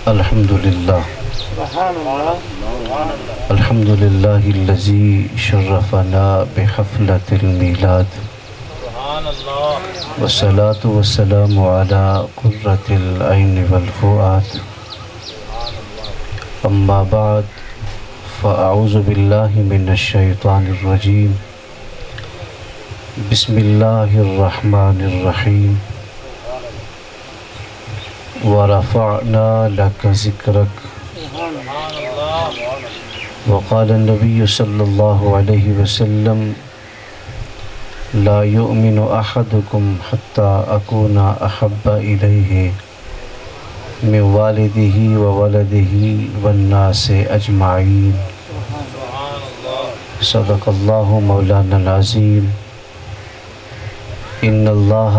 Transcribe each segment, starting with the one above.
الحمد للہ الحمد للہ الذی شرفنا بحفلۃ المیلاد والصلاة والسلام علی قرۃ العین والفؤاد اما بعد فاعوذ باللہ من الشیطان الرجیم بسم اللہ الرحمن الرحیم وَرَفَعْنَا لَكَ ذِكْرَكَ وقال النبي صلی اللہ علیہ وسلم لا يؤمن أحدكم حتى أكون أحب إليه من والده وولده والناس أجمعين صدق اللہ مولانا العظیم ان اللہ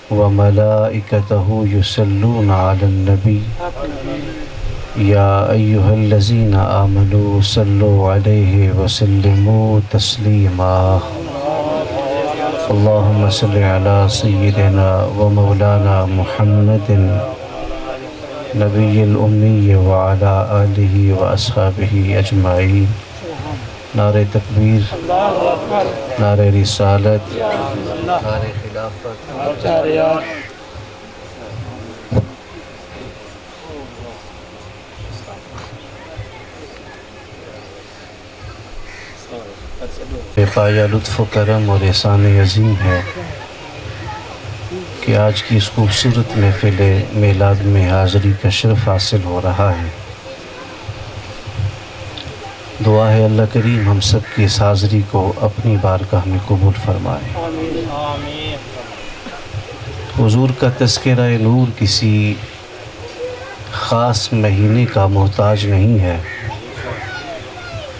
وملائکتہ یصلون علی النبی یا ایہا الذین آمنوا صلوا علیہ وسلموا تسلیما اللہم صل علی سیدنا ومولانا محمد نبی الامی وعلی آلہ واصحابہ اجمعین۔ نعرہ تکبیر، نعرہ رسالت، نعرہ خلافت۔ بے پایہ لطف و کرم اور احسان عظیم ہے کہ آج کی اس خوبصورت محفل میلاد میں حاضری کا شرف حاصل ہو رہا ہے۔ دعا ہے اللہ کریم ہم سب کی اس حاضری کو اپنی بارگاہ میں قبول فرمائے۔ حضور کا تذکرہ نور کسی خاص مہینے کا محتاج نہیں ہے۔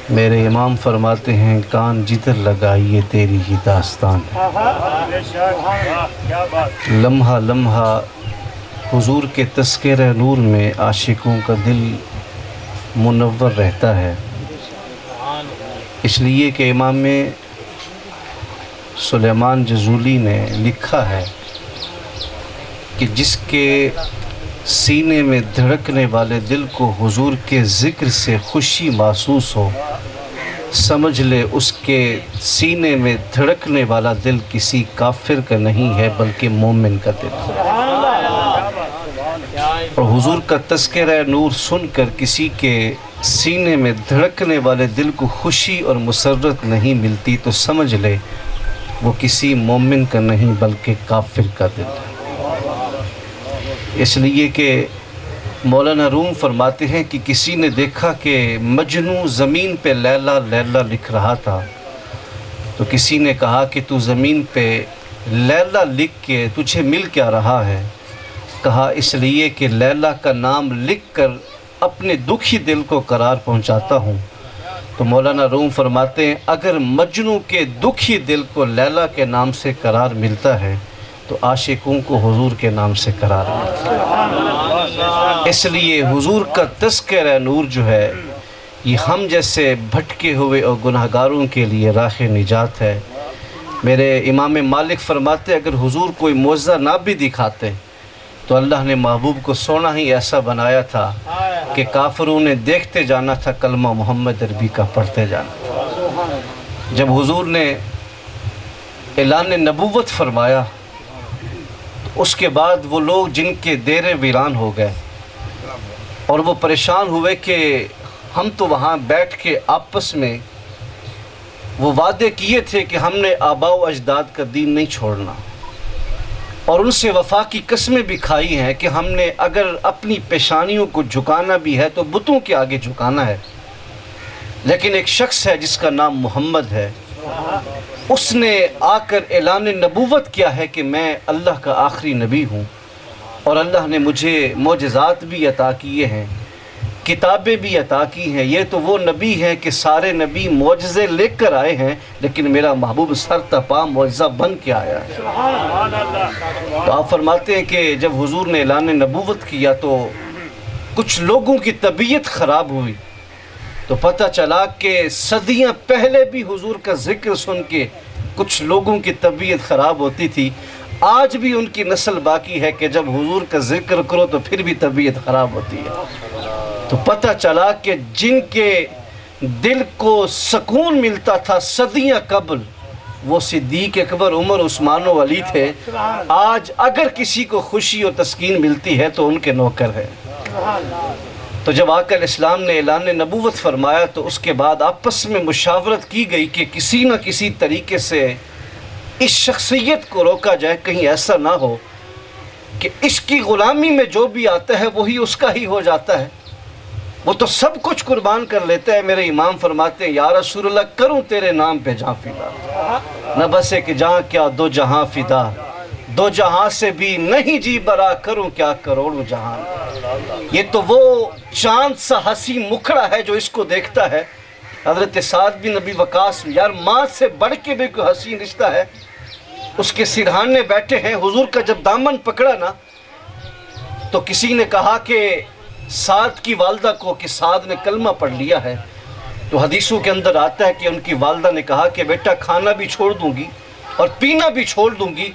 میرے امام فرماتے ہیں کان جدھر لگائیے تیری ہی داستان ہے۔ لمحہ لمحہ حضور کے تذکرہ نور میں عاشقوں کا دل منور رہتا ہے، اس لیے کہ امام سلیمان جزولی نے لکھا ہے کہ جس کے سینے میں دھڑکنے والے دل کو حضور کے ذکر سے خوشی محسوس ہو، سمجھ لے اس کے سینے میں دھڑکنے والا دل کسی کافر کا نہیں ہے بلکہ مومن کا دل ہے۔ اور حضور کا تذکرہ نور سن کر کسی کے سینے میں دھڑکنے والے دل کو خوشی اور مسرت نہیں ملتی تو سمجھ لے وہ کسی مومن کا نہیں بلکہ کافر کا دل ہے۔ اس لیے کہ مولانا روم فرماتے ہیں کہ کسی نے دیکھا کہ مجنوں زمین پہ لیلا لیلا لکھ رہا تھا تو کسی نے کہا کہ تو زمین پہ لیلا لکھ کے تجھے مل کیا رہا ہے؟ کہا اس لیے کہ لیلا کا نام لکھ کر اپنے دکھی دل کو قرار پہنچاتا ہوں۔ تو مولانا روم فرماتے ہیں اگر مجنوں کے دکھی دل کو لیلا کے نام سے قرار ملتا ہے تو عاشقوں کو حضور کے نام سے قرار ملتا ہے۔ اس لیے حضور کا تذکرہ نور جو ہے یہ ہم جیسے بھٹکے ہوئے اور گناہگاروں کے لیے راہ نجات ہے۔ میرے امام مالک فرماتے اگر حضور کوئی معجزہ نہ بھی دکھاتے تو اللہ نے محبوب کو سونا ہی ایسا بنایا تھا کہ کافروں نے دیکھتے جانا تھا، کلمہ محمد عربی کا پڑھتے جانا تھا۔ جب حضور نے اعلان نبوت فرمایا اس کے بعد وہ لوگ جن کے ڈیرے ویران ہو گئے اور وہ پریشان ہوئے کہ ہم تو وہاں بیٹھ کے آپس میں وہ وعدے کیے تھے کہ ہم نے آباء و اجداد کا دین نہیں چھوڑنا، اور ان سے وفا کی قسمیں بھی کھائی ہیں کہ ہم نے اگر اپنی پیشانیوں کو جھکانا بھی ہے تو بتوں کے آگے جھکانا ہے، لیکن ایک شخص ہے جس کا نام محمد ہے، اس نے آ کر اعلان نبوت کیا ہے کہ میں اللہ کا آخری نبی ہوں اور اللہ نے مجھے معجزات بھی عطا کیے ہیں، کتابیں بھی عطا کی ہیں۔ یہ تو وہ نبی ہیں کہ سارے نبی معجزے لے کر آئے ہیں لیکن میرا محبوب سر تپا معجزہ بن کے آیا ہے۔ تو آپ فرماتے ہیں کہ جب حضور نے اعلان نبوت کیا تو کچھ لوگوں کی طبیعت خراب ہوئی تو پتہ چلا کہ صدیاں پہلے بھی حضور کا ذکر سن کے کچھ لوگوں کی طبیعت خراب ہوتی تھی۔ آج بھی ان کی نسل باقی ہے کہ جب حضور کا ذکر کرو تو پھر بھی طبیعت خراب ہوتی ہے۔ تو پتہ چلا کہ جن کے دل کو سکون ملتا تھا صدیاں قبل، وہ صدیق اکبر، عمر، عثمان و علی تھے۔ آج اگر کسی کو خوشی اور تسکین ملتی ہے تو ان کے نوکر ہے۔ تو جب آقا علیہ السلام نے اعلان نبوت فرمایا تو اس کے بعد آپس میں مشاورت کی گئی کہ کسی نہ کسی طریقے سے اس شخصیت کو روکا جائے، کہیں ایسا نہ ہو کہ اس کی غلامی میں جو بھی آتا ہے وہی اس کا ہی ہو جاتا ہے۔ وہ تو سب کچھ قربان کر لیتا ہے۔ میرے امام فرماتے ہیں یا رسول اللہ کروں تیرے نام پہ جہاں فدا، نہ بس ایک جہاں کیا دو جہاں فدا، دو جہاں سے بھی نہیں جی برا، کروں کیا کروڑوں جہاں۔ یہ تو وہ چاند سا حسین مکھڑا ہے جو اس کو دیکھتا ہے۔ حضرت سعد بن ابی وقاص، یار ماں سے بڑھ کے بھی کوئی حسین رشتہ ہے، اس کے سرہانے بیٹھے ہیں۔ حضور کا جب دامن پکڑا نا تو کسی نے کہا کہ سعد کی والدہ کو کہ سعد نے کلمہ پڑھ لیا ہے، تو حدیثوں کے اندر آتا ہے کہ ان کی والدہ نے کہا کہ بیٹا کھانا بھی چھوڑ دوں گی اور پینا بھی چھوڑ دوں گی،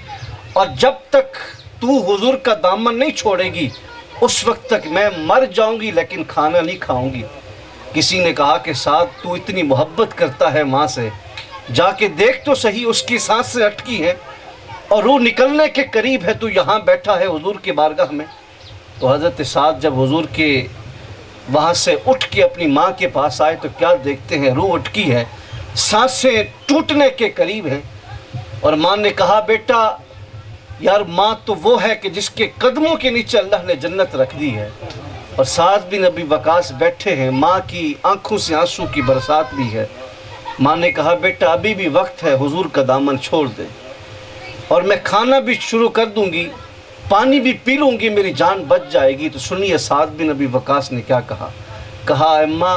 اور جب تک تو حضور کا دامن نہیں چھوڑے گی اس وقت تک میں مر جاؤں گی لیکن کھانا نہیں کھاؤں گی۔ کسی نے کہا کہ سعد تو اتنی محبت کرتا ہے ماں سے، جا کے دیکھ تو صحیح، اس کی سانسیں اٹکی ہیں اور روح نکلنے کے قریب ہے، تو یہاں بیٹھا ہے حضور کی بارگاہ میں۔ تو حضرت سعد جب حضور کے وہاں سے اٹھ کے اپنی ماں کے پاس آئے تو کیا دیکھتے ہیں، روح اٹکی ہے، سانسیں ٹوٹنے کے قریب ہیں، اور ماں نے کہا بیٹا یار ماں تو وہ ہے کہ جس کے قدموں کے نیچے اللہ نے جنت رکھ دی ہے، اور سعد بن ابی وقاص بیٹھے ہیں، ماں کی آنکھوں سے آنسو کی برسات بھی ہے۔ ماں نے کہا بیٹا ابھی بھی وقت ہے، حضور کا دامن چھوڑ دے، اور میں کھانا بھی شروع کر دوں گی، پانی بھی پی لوں گی، میری جان بچ جائے گی۔ تو سنیے سعد بن ابی وقاص نے کیا کہا، کہا اماں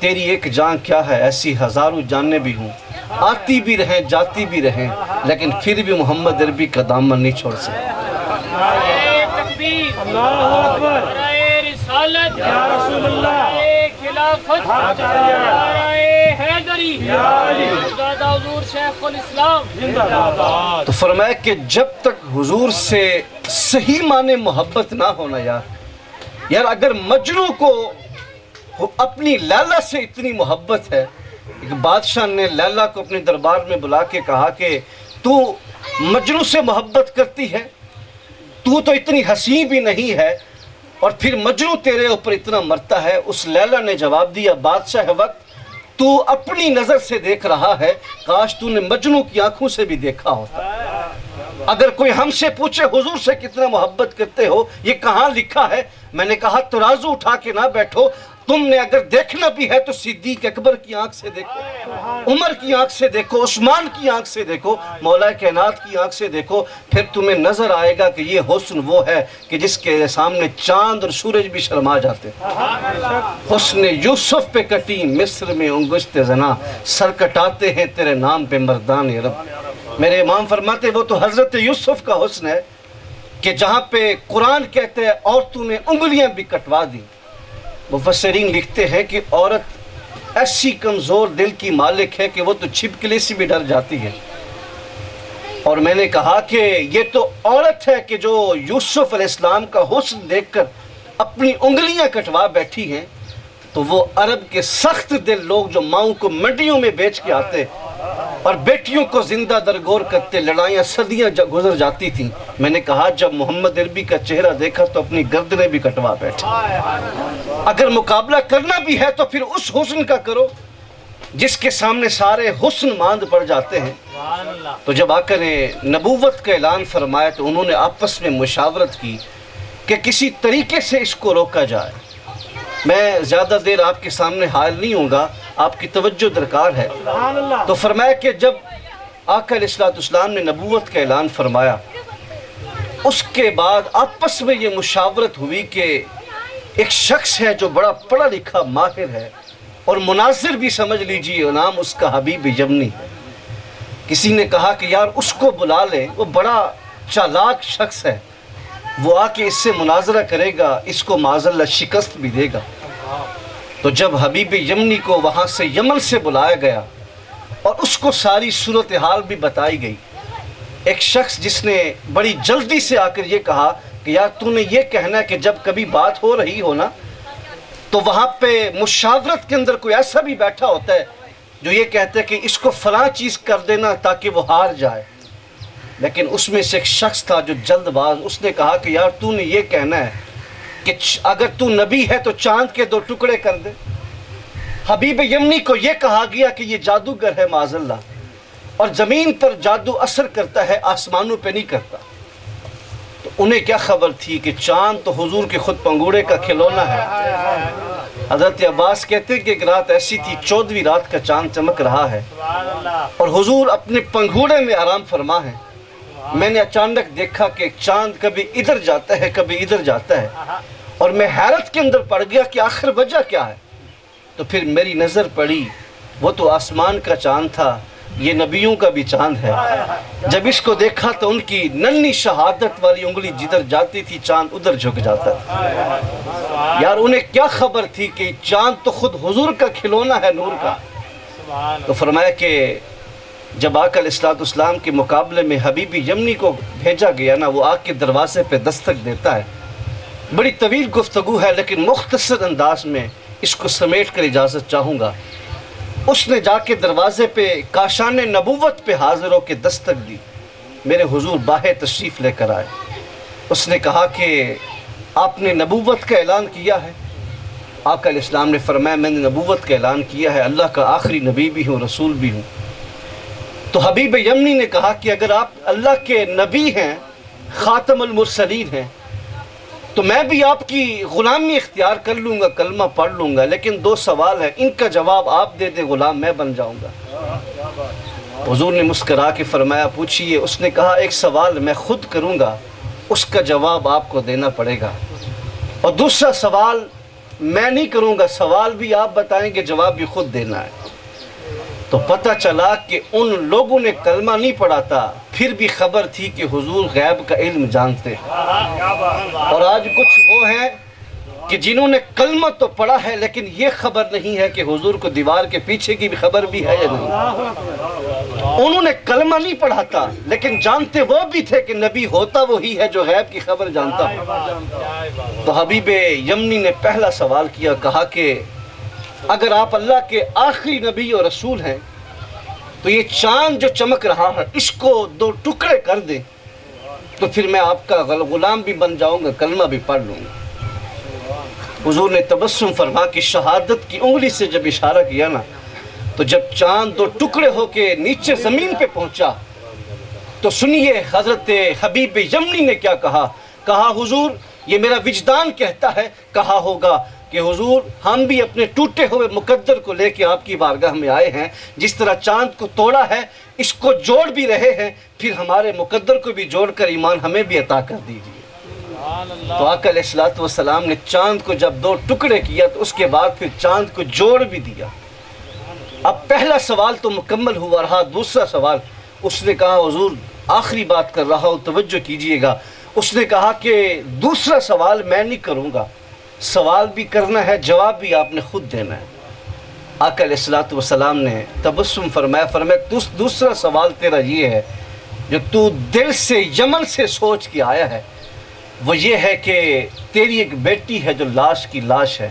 تیری ایک جان کیا ہے، ایسی ہزاروں جانیں بھی ہوں، آتی بھی رہیں جاتی بھی رہیں، لیکن پھر بھی محمد عربی کا دامن نہیں چھوڑ سکتے۔ تو فرمایا کہ جب تک حضور سے صحیح معنی محبت نہ ہونا، یار اگر مجنو کو اپنی لیلا سے اتنی محبت ہے، ایک بادشاہ نے لیلا کو اپنے دربار میں بلا کے کہا کہ تو مجنو سے محبت کرتی ہے، تو اتنی حسین بھی نہیں ہے، اور پھر مجنو تیرے اوپر اتنا مرتا ہے۔ اس لیلا نے جواب دیا بادشاہ وقت تو اپنی نظر سے دیکھ رہا ہے، کاش تو نے مجنو کی آنکھوں سے بھی دیکھا ہوتا۔ اگر کوئی ہم سے پوچھے حضور سے کتنا محبت کرتے ہو، یہ کہاں لکھا ہے، میں نے کہا ترازو اٹھا کے نہ بیٹھو، تم نے اگر دیکھنا بھی ہے تو صدیق اکبر کی آنکھ سے دیکھو، عمر کی آنکھ سے دیکھو، عثمان کی آنکھ سے دیکھو، مولا کائنات کی آنکھ سے دیکھو، پھر تمہیں نظر آئے گا کہ یہ حسن وہ ہے کہ جس کے سامنے چاند اور سورج بھی شرما جاتے۔ حسن یوسف پہ کٹی مصر میں انگشت زنا، سر کٹاتے ہیں تیرے نام پہ مردان رب۔ میرے امام فرماتے وہ تو حضرت یوسف کا حسن ہے کہ جہاں پہ قرآن کہتے ہیں عورتوں نے انگلیاں بھی کٹوا دی۔ مفسرین لکھتے ہیں کہ عورت ایسی کمزور دل کی مالک ہے کہ وہ تو چھپکلی سے بھی ڈر جاتی ہے، اور میں نے کہا کہ یہ تو عورت ہے کہ جو یوسف علیہ السلام کا حسن دیکھ کر اپنی انگلیاں کٹوا بیٹھی ہیں۔ تو وہ عرب کے سخت دل لوگ جو ماؤں کو منڈیوں میں بیچ کے آتے اور بیٹیوں کو زندہ درگور کرتے، لڑائیاں صدیاں گزر جاتی تھیں، میں نے کہا جب محمد عربی کا چہرہ دیکھا تو اپنی گردنیں بھی کٹوا بیٹھے۔ اگر مقابلہ کرنا بھی ہے تو پھر اس حسن کا کرو جس کے سامنے سارے حسن ماند پڑ جاتے ہیں۔ تو جب آقا نے نبوت کا اعلان فرمایا تو انہوں نے آپس میں مشاورت کی کہ کسی طریقے سے اس کو روکا جائے۔ میں زیادہ دیر آپ کے سامنے حائل نہیں ہوں گا، آپ کی توجہ درکار ہے۔ تو فرمایا کہ جب آقا علیہ السلام نے نبوت کا اعلان فرمایا، اس کے بعد آپس میں یہ مشاورت ہوئی کہ ایک شخص ہے جو بڑا پڑھا لکھا ماہر ہے اور مناظر بھی سمجھ لیجیے، نام اس کا حبیب یمنی ہے۔ کسی نے کہا کہ یار اس کو بلا لیں، وہ بڑا چالاک شخص ہے، وہ آ کے اس سے مناظرہ کرے گا، اس کو معاذاللہ شکست بھی دے گا۔ تو جب حبیب یمنی کو وہاں سے یمن سے بلایا گیا اور اس کو ساری صورتحال بھی بتائی گئی، ایک شخص جس نے بڑی جلدی سے آ کر یہ کہا کہ یار تو نے یہ کہنا ہے کہ جب کبھی بات ہو رہی ہو نا تو وہاں پہ مشاورت کے اندر کوئی ایسا بھی بیٹھا ہوتا ہے جو یہ کہتا ہے کہ اس کو فلاں چیز کر دینا تاکہ وہ ہار جائے. لیکن اس میں سے ایک شخص تھا جو جلد باز، اس نے کہا کہ یار تو نے یہ کہنا ہے کہ اگر تو نبی ہے تو چاند کے 2 ٹکڑے کر دے. حبیب یمنی کو یہ کہا گیا کہ یہ جادوگر ہے معاذ اللہ، اور زمین پر جادو اثر کرتا ہے، آسمانوں پہ نہیں کرتا. تو انہیں کیا خبر تھی کہ چاند تو حضور کے خود پنگوڑے کا کھلونا ہے. حضرت عباس کہتے ہیں کہ ایک رات ایسی تھی، 14ویں رات کا چاند چمک رہا ہے اور حضور اپنے پنگوڑے میں آرام فرما ہے. میں نے اچانک دیکھا کہ چاند کبھی ادھر جاتا ہے کبھی ادھر جاتا ہے، اور میں حیرت کے اندر پڑ گیا کہ آخر وجہ کیا ہے. تو پھر میری نظر پڑی، وہ تو آسمان کا چاند تھا، یہ نبیوں کا بھی چاند ہے. جب اس کو دیکھا تو ان کی ننھی شہادت والی انگلی جدھر جاتی تھی چاند ادھر جھک جاتا تھا. یار انہیں کیا خبر تھی کہ چاند تو خود حضور کا کھلونا ہے نور کا. تو فرمایا کہ جب آقا علیہ الصلوۃ والسلام کے مقابلے میں حبیب یمنی کو بھیجا گیا نا، وہ آگ کے دروازے پہ دستک دیتا ہے. بڑی طویل گفتگو ہے لیکن مختصر انداز میں اس کو سمیٹ کر اجازت چاہوں گا. اس نے جا کے دروازے پہ کاشان نبوت پہ حاضر ہو کے دستک دی. میرے حضور باہر تشریف لے کر آئے. اس نے کہا کہ آپ نے نبوت کا اعلان کیا ہے؟ آقا علیہ السلام نے فرمایا میں نے نبوت کا اعلان کیا ہے، اللہ کا آخری نبی بھی ہوں، رسول بھی ہوں. تو حبیب یمنی نے کہا کہ اگر آپ اللہ کے نبی ہیں، خاتم المرسلین ہیں، تو میں بھی آپ کی غلامی اختیار کر لوں گا، کلمہ پڑھ لوں گا، لیکن 2 سوال ہیں، ان کا جواب آپ دے دیں، غلام میں بن جاؤں گا. حضور نے مسکرا کے فرمایا پوچھئے. اس نے کہا ایک سوال میں خود کروں گا، اس کا جواب آپ کو دینا پڑے گا، اور دوسرا سوال میں نہیں کروں گا، سوال بھی آپ بتائیں گے، جواب بھی خود دینا ہے. تو پتہ چلا کہ ان لوگوں نے کلمہ نہیں پڑھا تھا، پھر بھی خبر تھی کہ حضور غیب کا علم جانتے ہیں. اور آج کچھ وہ ہیں کہ جنہوں نے کلمہ تو پڑھا ہے لیکن یہ خبر نہیں ہے کہ حضور کو دیوار کے پیچھے کی بھی خبر بھی ہے یا نہیں. انہوں نے کلمہ نہیں پڑھا تھا لیکن جانتے وہ بھی تھے کہ نبی ہوتا وہی ہے جو غیب کی خبر جانتا ہے. تو حبیب یمنی نے پہلا سوال کیا، کہا کہ اگر آپ اللہ کے آخری نبی اور رسول ہیں تو یہ چاند جو چمک رہا ہے اس کو 2 ٹکڑے کر دیں تو پھر میں آپ کا غلام بھی بن جاؤں گا، کلمہ بھی پڑھ لوں گا. حضور نے تبسم فرما کہ شہادت کی انگلی سے جب اشارہ کیا نا، تو جب چاند 2 ٹکڑے ہو کے نیچے زمین پہ پہنچا تو سنیے حضرت حبیب یمنی نے کیا کہا. کہا حضور یہ میرا وجدان کہتا ہے، کہا ہوگا کہ حضور ہم بھی اپنے ٹوٹے ہوئے مقدر کو لے کے آپ کی بارگاہ میں آئے ہیں، جس طرح چاند کو توڑا ہے اس کو جوڑ بھی رہے ہیں، پھر ہمارے مقدر کو بھی جوڑ کر ایمان ہمیں بھی عطا کر دیجیے. تو آقا علیہ الصلوۃ والسلام نے چاند کو جب 2 ٹکڑے کیا تو اس کے بعد پھر چاند کو جوڑ بھی دیا. اب پہلا سوال تو مکمل ہوا رہا. دوسرا سوال اس نے کہا حضور آخری بات کر رہا ہوں توجہ کیجئے گا. اس نے کہا کہ دوسرا سوال میں نہیں کروں گا، سوال بھی کرنا ہے جواب بھی آپ نے خود دینا ہے. آقا علیہ الصلوۃ والسلام نے تبسم فرمایا دوسرا سوال تیرا یہ ہے جو تو دل سے یمن سے سوچ کے آیا ہے، وہ یہ ہے کہ تیری ایک بیٹی ہے جو لاش کی لاش ہے،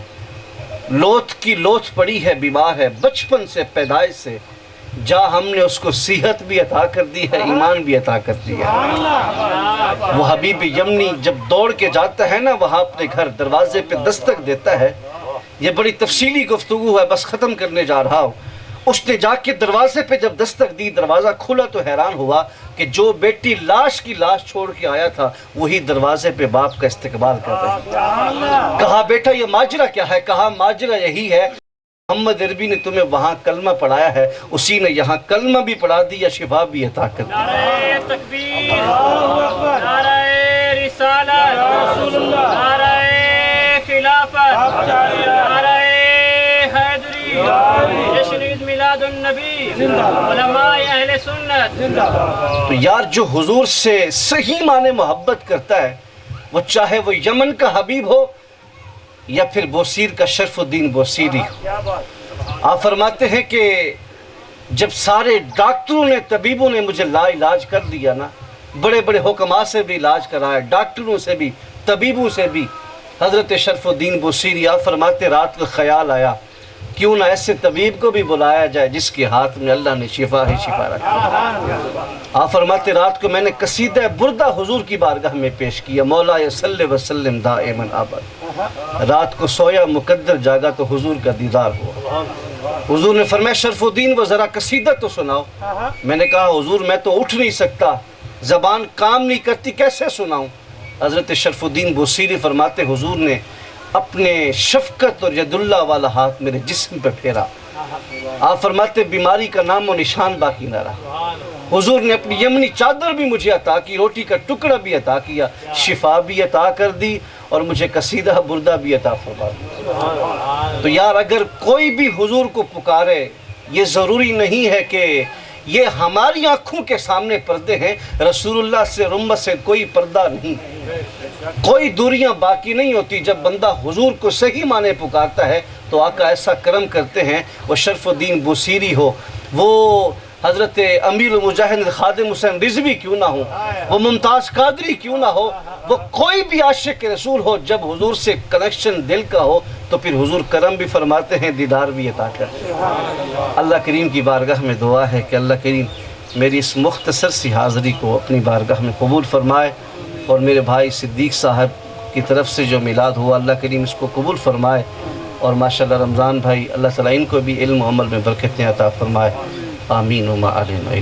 لوتھ کی لوتھ پڑی ہے، بیمار ہے بچپن سے، پیدائش سے، جا ہم نے اس کو صحت بھی عطا کر دی ہے، ایمان بھی عطا کر دی ہے. وہ حبیب یمنی جب دوڑ کے جاتا ہے نا وہاں اپنے گھر دروازے پہ دستک دیتا ہے. یہ بڑی تفصیلی گفتگو ہے، بس ختم کرنے جا رہا ہوں. اس نے جا کے دروازے پہ جب دستک دی، دروازہ کھلا تو حیران ہوا کہ جو بیٹی لاش کی لاش چھوڑ کے آیا تھا وہی دروازے پہ باپ کا استقبال کر رہا ہے. کہا بیٹا یہ ماجرا کیا ہے؟ کہا ماجرا یہی ہے محمد عربی نے تمہیں وہاں کلمہ پڑھایا ہے، اسی نے یہاں کلمہ بھی پڑھا دیا، شفا بھی عطا کر دی. نعرہ تکبیر، نعرہ رسالت، نعرہ خلافت، نعرہ حیدری، جشن عید میلاد النبی، علماء اہل سنت. تو یار جو حضور سے صحیح معنی محبت کرتا ہے وہ چاہے وہ یمن کا حبیب ہو یا پھر بوسیر کا شرف الدین بوسیری ہو. آپ فرماتے ہیں کہ جب سارے ڈاکٹروں نے طبیبوں نے مجھے لا علاج کر دیا نا بڑے بڑے حکماء سے بھی علاج کرایا، ڈاکٹروں سے بھی، طبیبوں سے بھی۔ حضرت شرف الدین بوصیری آپ فرماتے رات کو خیال آیا کیوں نہ ایسے طبیب کو بھی بلایا جائے جس کے ہاتھ میں اللہ نے شفا ہی شفا رکھا۔ آپ فرماتے رات کو میں نے قصیدہ بردہ حضور کی بارگاہ میں پیش کیا، مولا صلی وسلم دائما ابد۔ رات کو سویا مقدر جاگا تو حضور کا دیدار ہوا۔ حضور نے فرمایا شرف الدین وہ ذرا قصیدہ تو سناؤ۔ میں نے کہا حضور میں تو اٹھ نہیں سکتا، زبان کام نہیں کرتی، کیسے سناؤں؟ حضرت شرف الدین بوصیری فرماتے حضور نے اپنے شفقت اور ید اللہ والا ہاتھ میرے جسم پہ پھیرا۔ آپ فرماتے بیماری کا نام و نشان باقی نہ رہا۔ حضور نے اپنی یمنی چادر بھی مجھے عطا کی، روٹی کا ٹکڑا بھی عطا کیا، شفا بھی عطا کر دی اور مجھے قصیدہ بردہ بھی عطا فرما دی۔ تو یار اگر کوئی بھی حضور کو پکارے، یہ ضروری نہیں ہے کہ یہ ہماری آنکھوں کے سامنے پردے ہیں، رسول اللہ سے رمت سے کوئی پردہ نہیں، کوئی دوریاں باقی نہیں ہوتی۔ جب بندہ حضور کو صحیح معنی پکارتا ہے تو آقا ایسا کرم کرتے ہیں، وہ شرف الدین بوصیری ہو، وہ حضرت امیر المجاہدین خادم حسین رضوی کیوں نہ ہو، وہ ممتاز قادری کیوں نہ ہو، وہ کوئی بھی عاشق رسول ہو، جب حضور سے کنیکشن دل کا ہو تو پھر حضور کرم بھی فرماتے ہیں، دیدار بھی عطا کرتے ہیں۔ اللہ کریم کی بارگاہ میں دعا ہے کہ اللہ کریم میری اس مختصر سی حاضری کو اپنی بارگاہ میں قبول فرمائے، اور میرے بھائی صدیق صاحب کی طرف سے جو میلاد ہوا اللہ کریم اس کو قبول فرمائے، اور ماشاءاللہ رمضان بھائی اللہ تعالیٰ ان کو بھی علم و عمل میں برکتیں عطا فرمائے۔ آمین و ما علینا۔